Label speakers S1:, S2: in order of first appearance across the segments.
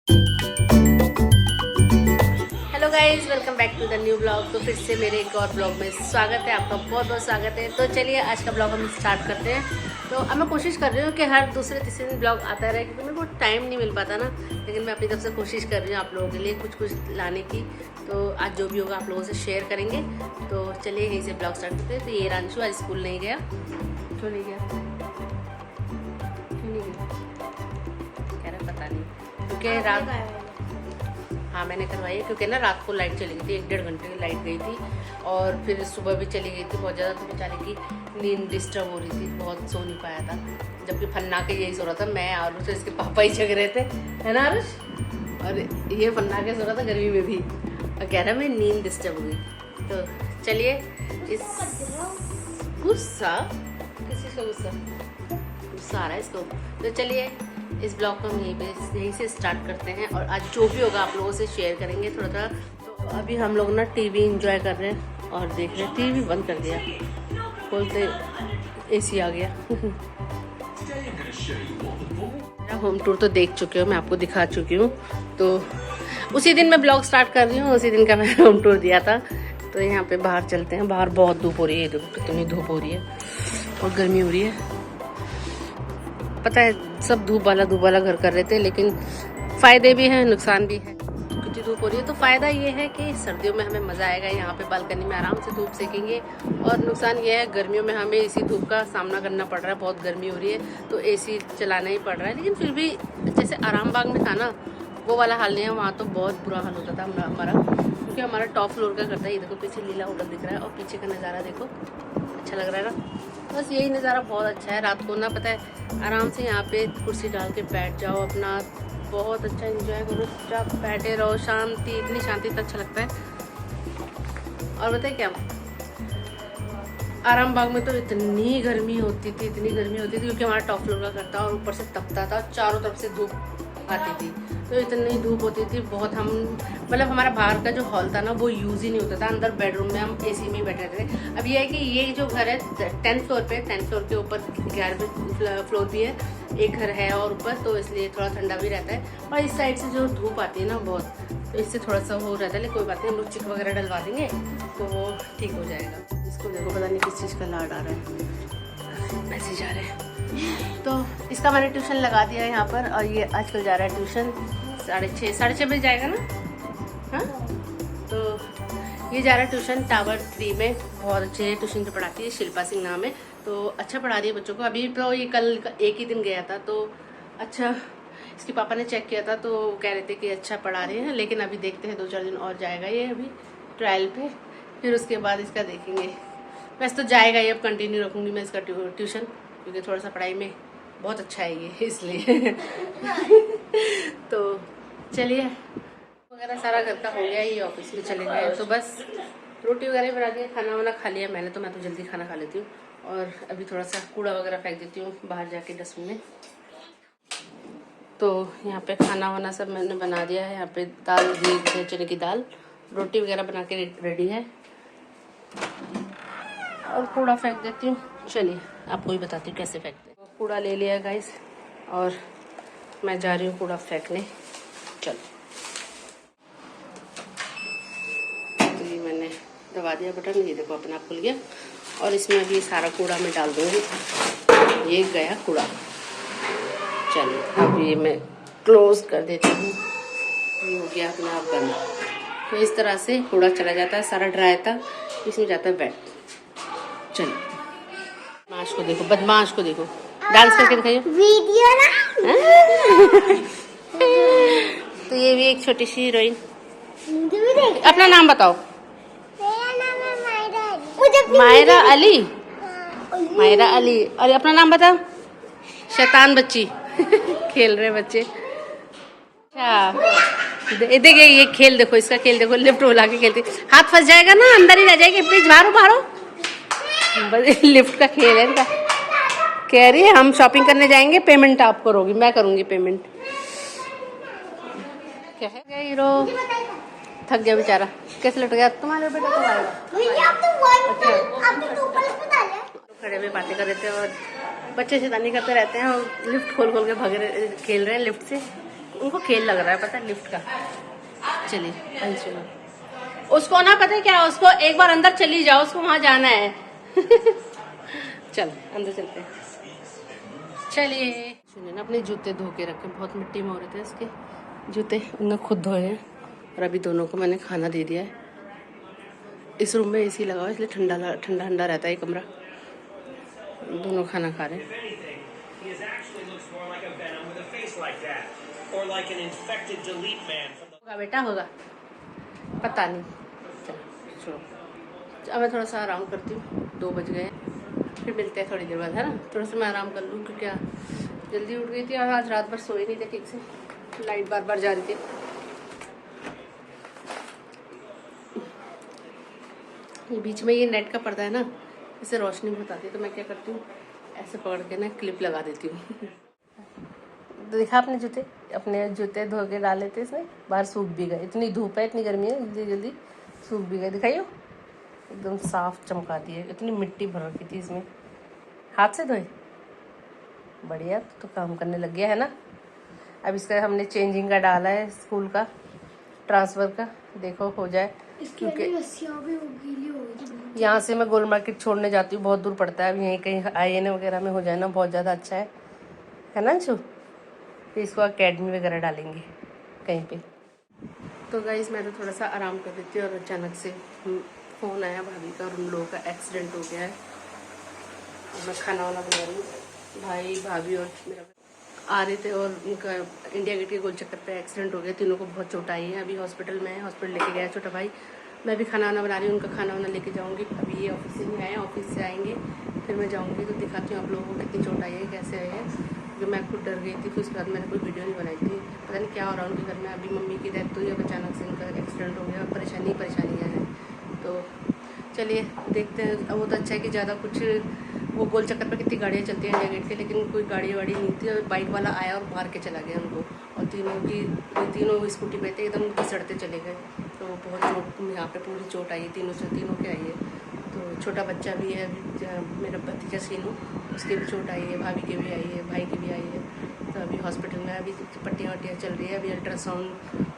S1: Hello guys, welcome back to the new blog. तो फिर से मेरे एक और ब्लॉग में स्वागत है आपका, बहुत बहुत स्वागत है। तो चलिए आज का ब्लॉग हम स्टार्ट करते हैं। तो अब मैं कोशिश कर रही हूँ कि हर दूसरे तीसरे दिन ब्लॉग आता रहे, क्योंकि मेरे को टाइम नहीं मिल पाता ना। लेकिन मैं अपनी तरफ से कोशिश कर रही हूँ आप लोगों के लिए कुछ लाने की। तो आज जो भी होगा आप लोगों से शेयर करेंगे। तो चलिए यहीं से ब्लॉग स्टार्ट करते हैं। तो ये रांशु आज स्कूल नहीं गया। क्यों नहीं गया? क्यों नहीं गया कह रहा पता नहीं, क्योंकि रात हाँ मैंने करवाई है, क्योंकि ना रात को लाइट चली गई थी, 1-1.5 घंटे की लाइट गई थी। और फिर सुबह भी चली गई थी बहुत ज़्यादा। तो बेचारे की नींद डिस्टर्ब हो रही थी, बहुत सो नहीं पाया था। जबकि फन्ना के यही सो रहा था, मैं आरुष इसके पापा ही जग रहे थे, है ना आरुष? और ये फन्ना के सो रहा था गर्मी में भी, और कह रहा मेरी नींद डिस्टर्ब हो गई। तो चलिए इस गुस्सा किसी को गुस्सा आ रहा है इसको। तो चलिए इस ब्लॉग को हम यहीं से स्टार्ट करते हैं, और आज जो भी होगा आप लोगों से शेयर करेंगे थोड़ा थोड़ा। तो अभी हम लोग ना टीवी एंजॉय कर रहे हैं और देख रहे हैं। टीवी बंद कर दिया, बोलते एसी आ गया। मेरा होम टूर तो देख चुके हो, मैं आपको दिखा चुकी हूँ। तो उसी दिन मैं ब्लॉग स्टार्ट कर रही हूँ, उसी दिन का मैंने होम टूर दिया था। तो यहाँ पे बाहर चलते हैं। बाहर बहुत धूप हो रही है, देखो कितनी धूप हो रही है और गर्मी हो रही है। पता है सब धूप वाला घर कर रहे थे, लेकिन फ़ायदे भी हैं नुकसान भी है। कितनी धूप हो रही है, तो फ़ायदा ये है कि सर्दियों में हमें मज़ा आएगा, यहाँ पे बालकनी में आराम से धूप सेकेंगे। और नुकसान ये है गर्मियों में हमें इसी धूप का सामना करना पड़ रहा है, बहुत गर्मी हो रही है तो एसी चलाना ही पड़ रहा है। लेकिन फिर भी जैसे आराम बाग में था ना, वो वाला हाल नहीं है। वहाँ तो बहुत बुरा हाल होता था हमारा, क्योंकि हमारा टॉप फ्लोर का घर था। ये देखो पीछे नीला होटल दिख रहा है, और पीछे का नज़ारा देखो, अच्छा लग रहा है ना। बस यही नज़ारा बहुत अच्छा है। रात को ना पता है आराम से यहाँ पे कुर्सी डाल के बैठ जाओ, अपना बहुत अच्छा एंजॉय करो, चुपचाप बैठे रहो, शांति, इतनी शांति तो अच्छा लगता है। और बताए क्या, आराम बाग में तो इतनी गर्मी होती थी, क्योंकि हमारा टॉप फ्लोर का घर था और ऊपर से तपता था, चारों तरफ से धूप आती थी। तो इतनी धूप होती थी बहुत। हम मतलब हमारा बाहर का जो हॉल था ना, वो यूज़ ही नहीं होता था। अंदर बेडरूम में हम एसी में ही बैठे रहते थे। अब ये है कि ये जो घर है 10th फ्लोर पे, 10th फ्लोर के ऊपर 11वें फ्लोर भी है, एक घर है और ऊपर, तो इसलिए थोड़ा ठंडा भी रहता है। और इस साइड से जो धूप आती है ना बहुत, तो इससे थोड़ा सा वो रहता है। लेकिन कोई बात नहीं, हम लोग चिक वगैरह डलवा देंगे तो वो ठीक हो जाएगा। इसको देखो पता नहीं किस चीज़ का लाड आ रहा है, मैसेज आ रहे हैं। तो इसका मैंने ट्यूशन लगा दिया है यहाँ पर, और ये आजकल जा रहा है ट्यूशन 6:30 बजे जाएगा ना। हाँ, तो ये जा रहा है ट्यूशन टावर 3 में। बहुत अच्छे ट्यूशन जो पढ़ाती है, शिल्पा सिंह नाम है। तो अच्छा पढ़ा रही है बच्चों को। अभी तो ये कल एक ही दिन गया था, तो अच्छा इसके पापा ने चेक किया था, तो कह रहे थे कि अच्छा पढ़ा रहे हैं। लेकिन अभी देखते हैं 2-4 दिन और जाएगा ये अभी ट्रायल पे, फिर उसके बाद इसका देखेंगे। वैसे तो जाएगा ये, अब कंटिन्यू रखूँगी मैं इसका ट्यूशन, क्योंकि थोड़ा सा पढ़ाई में बहुत अच्छा है ये, इसलिए। तो चलिए वगैरह सारा घर का हो गया, ये ऑफिस में चले गए। तो बस रोटी वगैरह बना दिया, खाना वाना खा लिया मैंने। तो मैं तो जल्दी खाना खा लेती हूँ, और अभी थोड़ा सा कूड़ा वगैरह फेंक देती हूँ बाहर जाके डस्टबिन में। तो यहाँ पे खाना वाना सब मैंने बना दिया है। यहाँ पे दाल दी, चने की दाल, रोटी वगैरह बना के रेडी है, और कूड़ा फेंक देती हूँ। चलिए आपको भी बताती हूँ कैसे फेंकते हैं। कूड़ा ले लिया गाइस, और मैं जा रही हूँ कूड़ा फेंकने। चलो, तो ये मैंने दबा दिया बटन, ये देखो अपने आप खुल गया। और इसमें अभी सारा कूड़ा मैं डाल दूँगी। ये गया कूड़ा। चलिए अब ये मैं क्लोज कर देती हूँ, ये हो गया अपने आप बंद। तो इस तरह से कूड़ा चला जाता है, सारा ड्राई था, इसमें जाता है वेट। चलिए बदमाश को देखो, बदमाश को देखो, डांस करके दिखाइए वीडियो ना। तो ये भी एक छोटी सी हीरोइन। अपना नाम बताओ।
S2: मेरा नाम है
S1: मायरा अली। मायरा अली। और अपना नाम बताओ। शैतान बच्ची। खेल रहे बच्चे। अच्छा देखिए ये खेल देखो, इसका खेल देखो, लिफ्ट उला के खेलते, हाथ फंस जाएगा ना, अंदर ही रह जाएगी। प्लीज बाहरो। लिफ्ट का खेल है इनका। कह रही है हम शॉपिंग करने जाएंगे, पेमेंट आप करोगी, मैं करूंगी पेमेंट। क्या है हीरो, थक गया बेचारा, कैसे लट गया तुम्हारे बेटा कब आएगा? खड़े हुए बातें कर रहे थे, और बच्चे शैतानी करते रहते हैं, और लिफ्ट खोल खोल के भाग रहे, खेल रहे हैं लिफ्ट से। उनको खेल लग रहा है, पता है, लिफ्ट का। चलिए अंशु, उसको ना पता है क्या, उसको एक बार अंदर चली जाओ, उसको वहां जाना है। चल अंदर चलते हैं। चलिए सुनिए ना, अपने जूते धो के रखे, बहुत मिट्टी में हो रहे थे इसके जूते, उन्होंने खुद धोए हैं। और अभी दोनों को मैंने खाना दे दिया है। इस रूम में एसी लगा हुआ है, इसलिए ठंडा ठंडा ठंडा रहता है कमरा। दोनों खाना खा रहे हैं। होगा बेटा, होगा, पता नहीं। चलो अब मैं थोड़ा सा आराम करती हूँ, 2 बज गए, फिर मिलते हैं थोड़ी देर बाद, है ना। थोड़ा सा मैं आराम कर लूँ, क्योंकि जल्दी उठ गई थी और आज रात भर सोई नहीं थे ठीक से, लाइट बार बार जा रही थी। ये बीच में ये नेट का पर्दा है ना, इससे रोशनी बहुत आती है, तो मैं क्या करती हूँ, ऐसे पकड़ के ना क्लिप लगा देती हूँ। दिखा अपने जूते धो के डाले थे इसमें, बाहर सूख भी गए। इतनी धूप है, इतनी गर्मी है, जल्दी जल्दी सूख भी गए। दिखाइयो, एकदम साफ चमका दिए। इतनी मिट्टी भर रखी थी इसमें, हाथ से धोए। बढ़िया, तो काम करने लग गया है ना। अब इसका हमने चेंजिंग का डाला है, स्कूल का ट्रांसफ़र का, देखो हो जाए। क्योंकि यहाँ से मैं गोल मार्केट छोड़ने जाती हूँ, बहुत दूर पड़ता है। अब यहीं कहीं IN वगैरह में हो जाए ना, बहुत ज़्यादा अच्छा है ना अंशु। फिर इसको अकेडमी वगैरह डालेंगे कहीं पे। तो गाइस मैं तो थोड़ा सा आराम कर देती हूँ, और अचानक से फ़ोन आया भाभी का, और उन लोगों का एक्सीडेंट हो गया है। और मैं खाना वाना बना रही हूँ, भाई भाभी और मेरा आ रहे थे, और उनका इंडिया गेट के गोल चक्कर पे एक्सीडेंट हो गया। तीनों को बहुत चोट आई है, अभी हॉस्पिटल में है, हॉस्पिटल लेके गया छोटा भाई। मैं भी खाना वाना बना रही हूँ, उनका खाना वाना लेके जाऊँगी। अभी ये ऑफिस से नहीं आए, ऑफिस से आएंगे फिर मैं जाऊँगी, तो दिखाती हूँ आप लोगों को कितनी चोट आई है, कैसे आई है। क्योंकि मैं खुद डर गई थी, फिर उसके बाद मैंने कोई वीडियो नहीं बनाई थी। पता नहीं क्या हो रहा है उनके घर में। अभी मम्मी की डेथ हुई, अब अचानक से उनका एक्सीडेंट हो गया, परेशानियाँ हैं। तो चलिए देखते हैं। अब वो तो अच्छा है कि ज़्यादा कुछ, वो गोल चक्कर पर कितनी गाड़ियाँ चलती हैं इंडिया गेट के, लेकिन कोई गाड़ी वाड़ी नहीं थी, और बाइक वाला आया और मार के चला गया उनको। और तीनों स्कूटी पे थे, एकदम घिसड़ते चले गए। तो बहुत चोट यहाँ पे, पूरी चोट आई है, तीनों के आई है। तो छोटा बच्चा भी है, मेरा भतीजा सीनू, उसके भी चोट आई है, भाभी के भी आई है, भाई की भी आई है। तो अभी हॉस्पिटल में अभी पट्टियाँ वट्टियाँ चल रही है, अभी अल्ट्रासाउंड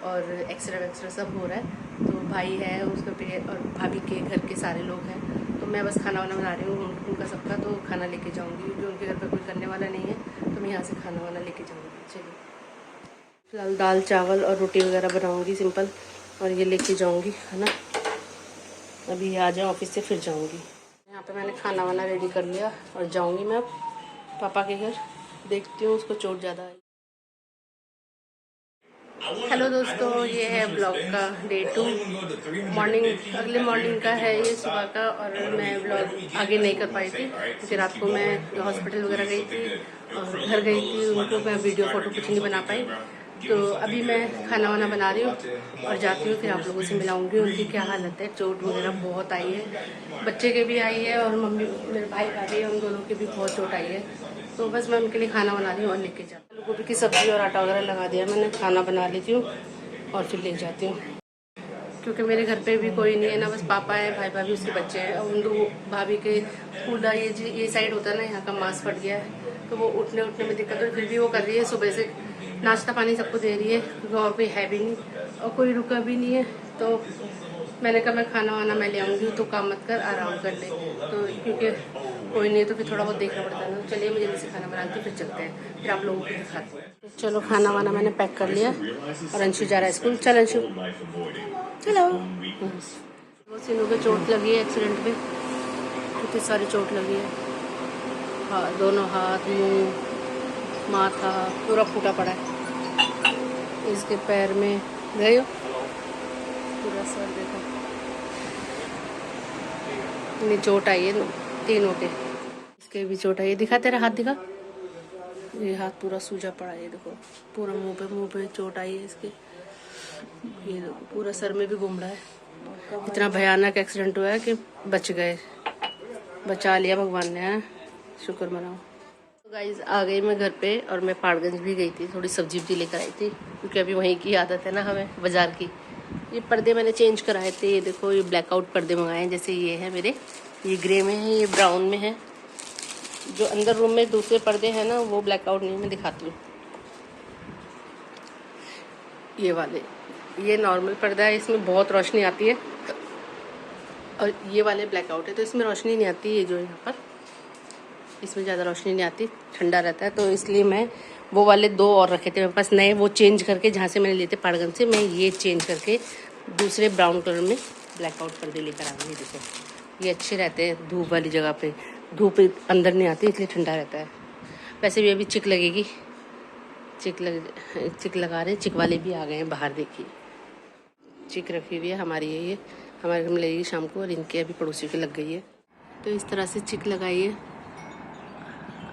S1: और एक्सरे सब हो रहा है। तो भाई है उसका पे, और भाभी के घर के सारे लोग हैं। तो मैं बस खाना वाना बना रही हूँ उनका सबका, तो खाना लेके जाऊँगी, क्योंकि उनके घर पर कोई करने वाला नहीं है, तो मैं यहाँ से खाना वाना लेके जाऊँगी। चलिए फिलहाल दाल चावल और रोटी वगैरह बनाऊँगी सिंपल, और ये लेके जाऊँगी, है ना। अभी आ जाए ऑफिस से फिर जाऊँगी। यहाँ पे मैंने खाना वाना रेडी कर लिया, और जाऊँगी मैं अब पापा के घर। देखती हूँ उसको चोट ज़्यादा आई। हेलो दोस्तों, ये है ब्लॉग का डे 2 मॉर्निंग, अगले मॉर्निंग का है ये, सुबह का। और मैं ब्लॉग आगे नहीं कर पाई थी, क्योंकि रात को मैं हॉस्पिटल वगैरह गई थी और घर गई थी, उनको मैं वीडियो फ़ोटो कुछ नहीं बना पाई। तो अभी मैं खाना वाना बना रही हूँ और जाती हूँ, फिर आप लोगों से मिलाऊंगी उनकी क्या हालत है। चोट वगैरह बहुत आई है, बच्चे के भी आई है, और मम्मी मेरे भाई का भी है, उन दोनों की भी बहुत चोट आई है। तो बस मैं उनके लिए खाना बना रही हूँ और लेके जाती हूँ। गोभी की सब्ज़ी और आटा वगैरह लगा दिया मैंने, खाना बना लेती हूँ और फिर ले जाती हूँ। क्योंकि मेरे घर पे भी कोई नहीं है ना, बस पापा है, भाई भाभी, उसके बच्चे हैं। और उन दो भाभी के स्कूल का ये साइड होता है ना, यहाँ का मांस फट गया है, तो वो उठने में दिक्कत हो, फिर भी वो कर रही है, सुबह से नाश्ता पानी सबको दे रही है, क्योंकि और कोई है भी नहीं और कोई रुका भी नहीं है। तो मैंने कहा मैं खाना वाना मैं ले आऊँगी, तो काम मत कर, आराम कर ले। तो क्योंकि कोई नहीं है तो फिर थोड़ा बहुत देखना पड़ता है ना। चलिए मैं जल्दी से खाना बनाती हूँ, फिर चलते हैं, फिर आप लोगों को दिखाते हैं। चलो खाना वाना मैंने पैक कर लिया, और अंशु जा रहा है स्कूल। चल अंशु, चलो। वो सीनों को चोट लगी है एक्सीडेंट में, कितनी सारी चोट लगी है। हाँ, दोनों हाथ, मुंह, माथा पूरा फूटा पड़ा है। इसके पैर में गए हो, पूरा सर देखो, इतनी चोट आई है तीनों के। इसके भी चोट आई है, दिखा तेरा हाथ दिखा, ये हाथ पूरा सूजा पड़ा है, ये देखो पूरा मुंह पे चोट आई है इसके। ये देखो पूरा सर में भी घूम रहा है। इतना भयानक एक्सीडेंट हुआ है कि बच गए, बचा लिया भगवान ने, शुक्र मनाओ। तो गाइज आ गई मैं घर पे, और मैं पहाड़गंज भी गई थी, थोड़ी सब्जी वब्जी लेकर आई थी, क्योंकि अभी वहीं की आदत है ना हमें, बाजार की। ये पर्दे मैंने चेंज कराए थे, ये देखो ये ब्लैकआउट पर्दे मंगाए हैं, जैसे ये है मेरे, ये ग्रे में है, ये ब्राउन में है। जो अंदर रूम में दूसरे पर्दे हैं ना, वो ब्लैकआउट नहीं, मैं दिखाती हूँ। ये वाले, ये नॉर्मल पर्दा है, इसमें बहुत रोशनी आती है, और ये वाले ब्लैकआउट है तो इसमें रोशनी नहीं आती। ये जो यहाँ पर इसमें ज़्यादा रोशनी नहीं आती, ठंडा रहता है, तो इसलिए मैं वो वाले 2 और रखे थे मेरे पास नए, वो चेंज करके जहाँ से मैंने लिए थे पाड़गंज से, मैं ये चेंज करके दूसरे ब्राउन कलर में ब्लैकआउट पर्दे लेकर आ गई। देखो ये अच्छे रहते हैं धूप वाली जगह पे, धूप अंदर नहीं आती इसलिए ठंडा रहता है। वैसे भी अभी चिक लगेगी, चिक लगा रहे हैं, चिक वाले भी आ गए हैं बाहर। देखिए चिक रखी हुई है हमारी, ये हमारे घर में लगेगी शाम को, और इनके अभी पड़ोसियों की लग गई है। तो इस तरह से चिक लगाई है,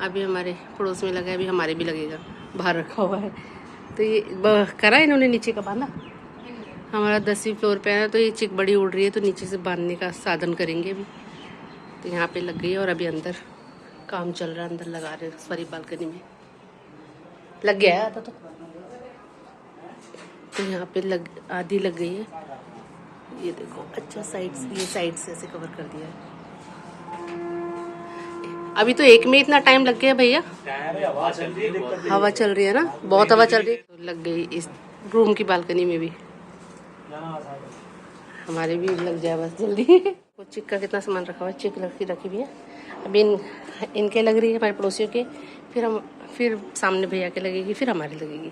S1: अभी हमारे पड़ोस में लगा है, अभी हमारे भी लगेगा, बाहर रखा हुआ है। तो ये करा इन्होंने नीचे का बांधा, हमारा 10वीं फ्लोर पे है, तो ये चिक बड़ी उड़ रही है तो नीचे से बांधने का साधन करेंगे अभी। तो यहाँ पे लग गई है, और अभी अंदर काम चल रहा है, अंदर लगा रहे हैं सारी बालकनी में, लग गया है आधा तो यहाँ पे आधी लग गई है। ये देखो अच्छा साइड से, ये साइड से ऐसे कवर कर दिया है। अभी तो एक में इतना टाइम लग गया भैया, हवा चल रही है ना, बहुत हवा चल रही है, तो लग गई इस रूम की बालकनी में भी, हमारे भी लग जाए बस जल्दी। वो चिक का कितना सामान रखा हुआ है, चिक रखी भी है, अभी इनके लग रही है हमारे पड़ोसियों के, फिर सामने भैया के लगेगी, फिर हमारी लगेगी,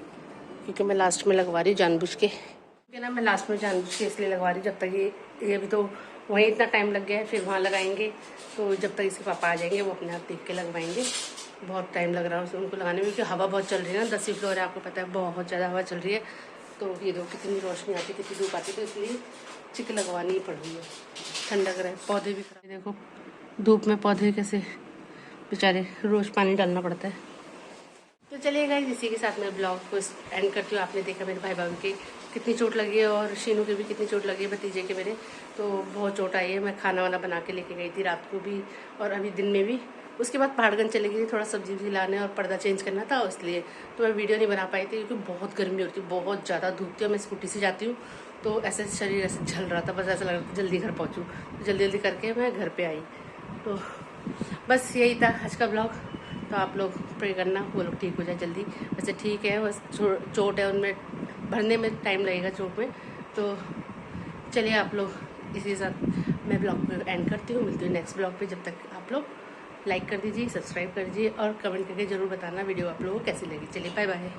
S1: क्योंकि मैं लास्ट में लगवा रही हूँ जानबूझ के, क्योंकि ना मैं लास्ट में जानबूझ के इसलिए लगवा रही, जब तक ये अभी तो वहीं इतना टाइम लग गया है, फिर वहाँ लगाएंगे, तो जब तक इसके पापा आ जाएंगे वो अपने आप देख के लगवाएंगे। बहुत टाइम लग रहा है उनको लगाने में, क्योंकि हवा बहुत चल रही है ना, 10वीं फ्लोर है, आपको पता है बहुत ज़्यादा हवा चल रही है। तो ये देखो कितनी रोशनी आती है, कितनी धूप आती है, तो इसलिए चिक लगवानी ही पड़ रही है, ठंडा कर रहा है। पौधे भी खराब, देखो धूप में पौधे कैसे बेचारे, रोज़ पानी डालना पड़ता है। तो चलिए गाइस, इसी के साथ मैं ब्लॉग को एंड करती हूँ। आपने देखा मेरे भाई बहन के कितनी चोट लगी है, और शीनू के भी कितनी चोट लगी है, भतीजे के मेरे, तो बहुत चोट आई है। मैं खाना वाना बना के लेके गई थी रात को भी, और अभी दिन में भी। उसके बाद पहाड़गंज चली गई थी, थोड़ा सब्जी वब्जी लाने और पर्दा चेंज करना था, इसलिए तो मैं वीडियो नहीं बना पाई थी, क्योंकि बहुत गर्मी होती है, बहुत ज़्यादा धूप थी, और मैं स्कूटी से जाती हूँ तो ऐसे शरीर ऐसे झल रहा था, बस ऐसा लग रहा था जल्दी घर पहुँचूँ, तो जल्दी करके मैं घर पर आई। तो बस यही था आज का ब्लॉग। तो आप लोग प्रे करना वो लोग ठीक हो जाए जल्दी। वैसे ठीक है, बस चोट है, उनमें भरने में टाइम लगेगा चोट में। तो चलिए आप लोग, इसी के साथ मैं ब्लॉग को एंड करती हूँ। मिलती हूँ नेक्स्ट ब्लॉग पे। जब तक आप लोग लाइक कर दीजिए, सब्सक्राइब कर दीजिए, और कमेंट करके ज़रूर बताना वीडियो आप लोगों को कैसी लगी। चलिए बाय बाय।